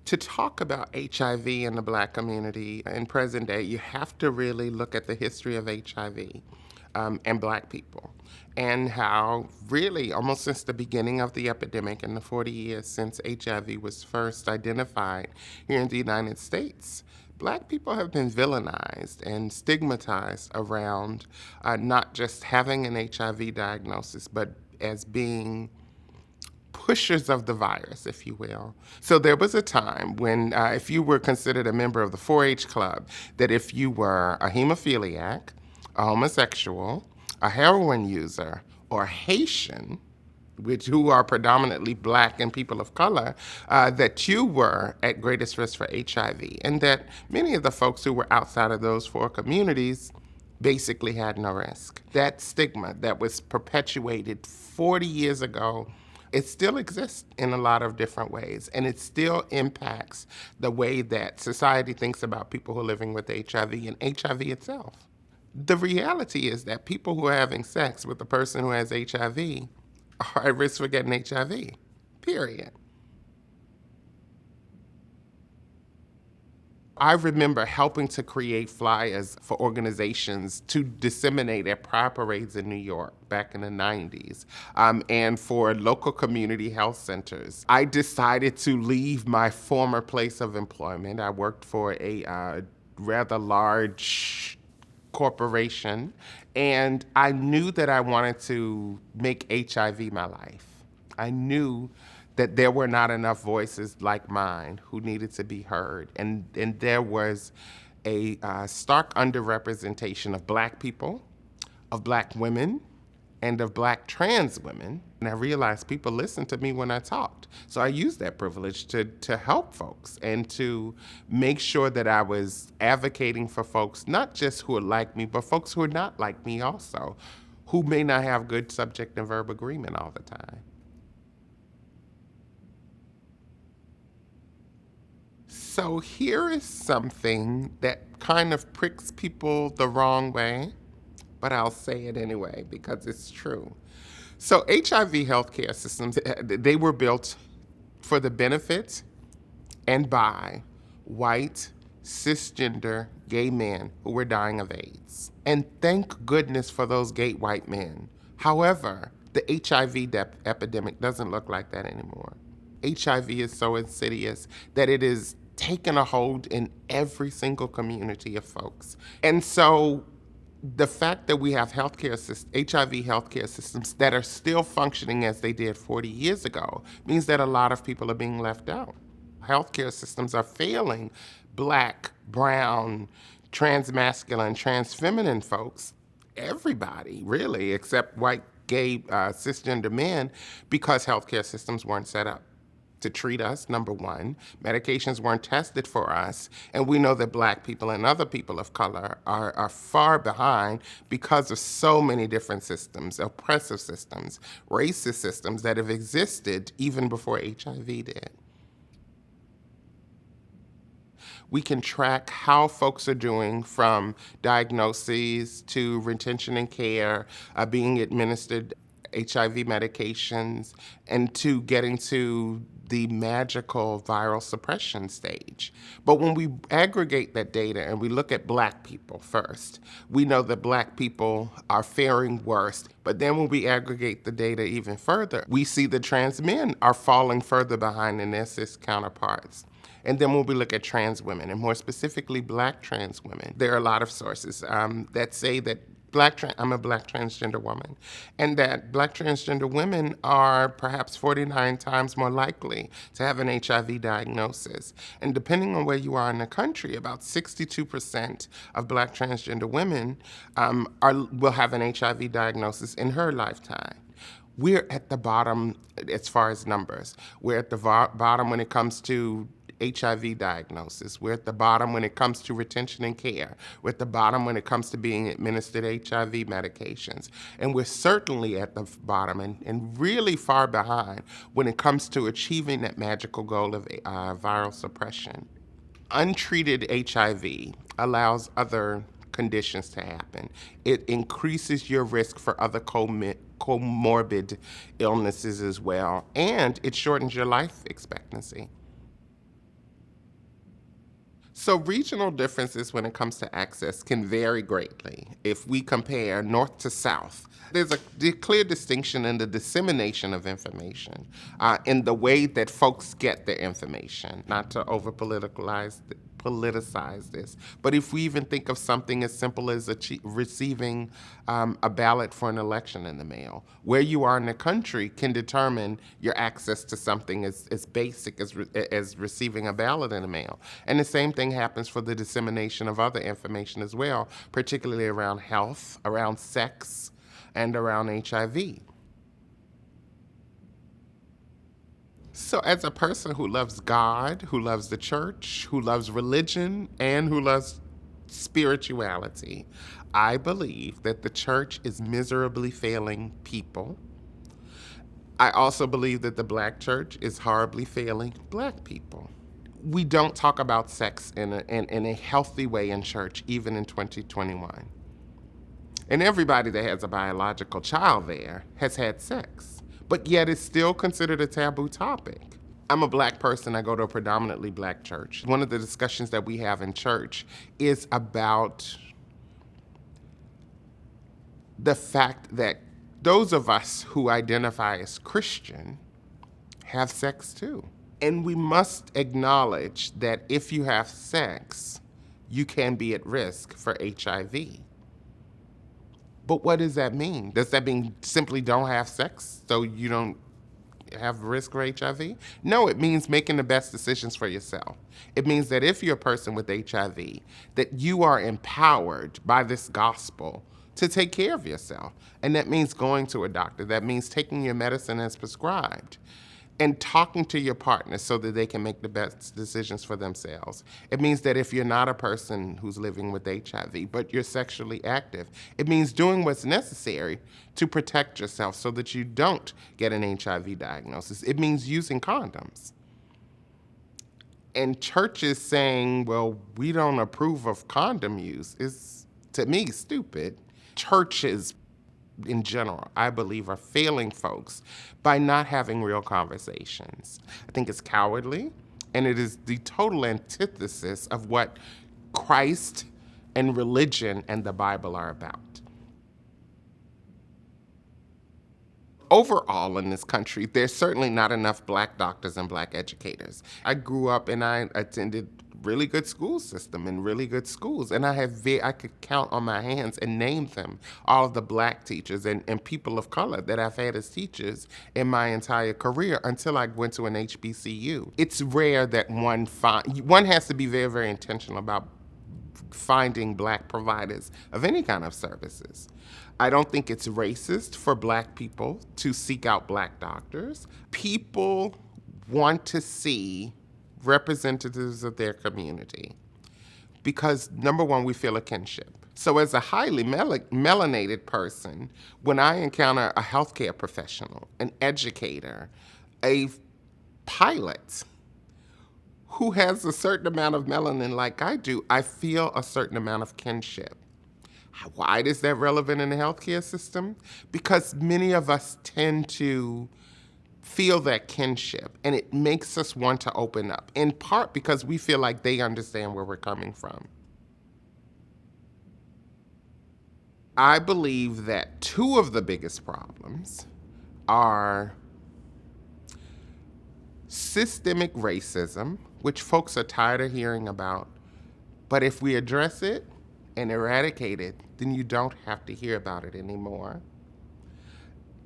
To talk about HIV in the Black community in present day, you have to really look at the history of HIV and Black people, and how really almost since the beginning of the epidemic in the 40 years since HIV was first identified here in the United States, Black people have been villainized and stigmatized around not just having an HIV diagnosis, but as being pushers of the virus, if you will. So there was a time when, if you were considered a member of the 4-H club, that if you were a hemophiliac, a homosexual, a heroin user, or Haitian, which who are predominantly Black and people of color, that you were at greatest risk for HIV, and that many of the folks who were outside of those four communities basically had no risk. That stigma that was perpetuated 40 years ago, it still exists in a lot of different ways, and it still impacts the way that society thinks about people who are living with HIV and HIV itself. The reality is that people who are having sex with a person who has HIV are at risk for getting HIV, period. I remember helping to create flyers for organizations to disseminate at pride parades in New York back in the 90s, and for local community health centers. I decided to leave my former place of employment. I worked for a rather large corporation, and I knew that I wanted to make HIV my life. I knew that there were not enough voices like mine who needed to be heard. And there was a stark underrepresentation of Black people, of Black women, and of Black trans women. And I realized people listened to me when I talked. So I used that privilege to help folks and to make sure that I was advocating for folks, not just who are like me, but folks who are not like me also, who may not have good subject and verb agreement all the time. So here is something that kind of pricks people the wrong way, but I'll say it anyway because it's true. So HIV healthcare systems, they were built for the benefit and by white, cisgender, gay men who were dying of AIDS. And thank goodness for those gay white men. However, the HIV epidemic doesn't look like that anymore. HIV is so insidious that it is taken a hold in every single community of folks. And so the fact that we have HIV healthcare systems that are still functioning as they did 40 years ago means that a lot of people are being left out. Healthcare systems are failing Black, brown, transmasculine, transfeminine folks, everybody really, except white, gay, cisgender men, because healthcare systems weren't set up to treat us, number one. Medications weren't tested for us. And we know that Black people and other people of color are far behind because of so many different systems, oppressive systems, racist systems that have existed even before HIV did. We can track how folks are doing from diagnoses to retention and care, being administered HIV medications, and to getting to the magical viral suppression stage. But when we aggregate that data and we look at Black people first, we know that Black people are faring worse. But then when we aggregate the data even further, we see that trans men are falling further behind than their cis counterparts. And then when we look at trans women, and more specifically Black trans women, there are a lot of sources that say that I'm a Black transgender woman, and that Black transgender women are perhaps 49 times more likely to have an HIV diagnosis. And depending on where you are in the country, about 62% of Black transgender women will have an HIV diagnosis in her lifetime. We're at the bottom as far as numbers. We're at the bottom when it comes to HIV diagnosis. We're at the bottom when it comes to retention and care. We're at the bottom when it comes to being administered HIV medications. And we're certainly at the bottom and really far behind when it comes to achieving that magical goal of viral suppression. Untreated HIV allows other conditions to happen. It increases your risk for other comorbid illnesses as well, and it shortens your life expectancy. So, regional differences when it comes to access can vary greatly. If we compare north to south, there's a clear distinction in the dissemination of information, in the way that folks get their information, not to over politicize this. But if we even think of something as simple as receiving a ballot for an election in the mail, where you are in the country can determine your access to something as basic as receiving a ballot in the mail. And the same thing happens for the dissemination of other information as well, particularly around health, around sex, and around HIV. So, as a person who loves God, who loves the church, who loves religion, and who loves spirituality, I believe that the church is miserably failing people. I also believe that the black church is horribly failing black people. We don't talk about sex in a healthy way in church, even in 2021. And everybody that has a biological child there has had sex, but yet it's still considered a taboo topic. I'm a black person. I go to a predominantly black church. One of the discussions that we have in church is about the fact that those of us who identify as Christian have sex too. And we must acknowledge that if you have sex, you can be at risk for HIV. But what does that mean? Does that mean simply don't have sex so you don't have risk for HIV? No, it means making the best decisions for yourself. It means that if you're a person with HIV, that you are empowered by this gospel to take care of yourself. And that means going to a doctor. That means taking your medicine as prescribed and talking to your partner so that they can make the best decisions for themselves. It means that if you're not a person who's living with HIV, but you're sexually active, it means doing what's necessary to protect yourself so that you don't get an HIV diagnosis. It means using condoms. And churches saying, well, we don't approve of condom use is, to me, stupid. Churches in general, I believe, are failing folks by not having real conversations. I think it's cowardly, and it is the total antithesis of what Christ and religion and the Bible are about. Overall in this country, there's certainly not enough black doctors and black educators. I grew up and I attended really good school system and really good schools. And I could count on my hands and name them, all of the black teachers and people of color that I've had as teachers in my entire career until I went to an HBCU. It's rare that one has to be very, very intentional about finding black providers of any kind of services. I don't think it's racist for black people to seek out black doctors. People want to see representatives of their community because, number one, we feel a kinship. So as a highly melanated person, when I encounter a healthcare professional, an educator, a pilot who has a certain amount of melanin like I do, I feel a certain amount of kinship. Why is that relevant in the healthcare system? Because many of us tend to feel that kinship, and it makes us want to open up, in part because we feel like they understand where we're coming from. I believe that two of the biggest problems are systemic racism, which folks are tired of hearing about, but if we address it and eradicate it, then you don't have to hear about it anymore.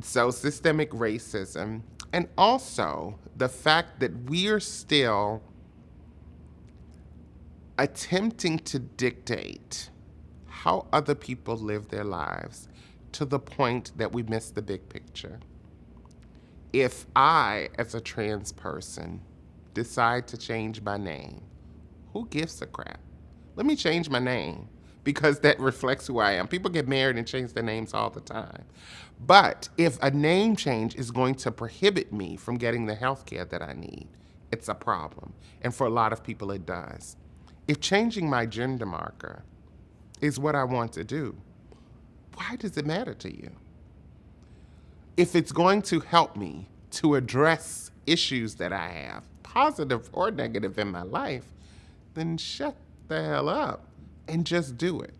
So systemic racism, and also the fact that we are still attempting to dictate how other people live their lives to the point that we miss the big picture. If I, as a trans person, decide to change my name, who gives a crap? Let me change my name because that reflects who I am. People get married and change their names all the time. But if a name change is going to prohibit me from getting the health care that I need, it's a problem. And for a lot of people, it does. If changing my gender marker is what I want to do, why does it matter to you? If it's going to help me to address issues that I have, positive or negative in my life, then shut the hell up and just do it.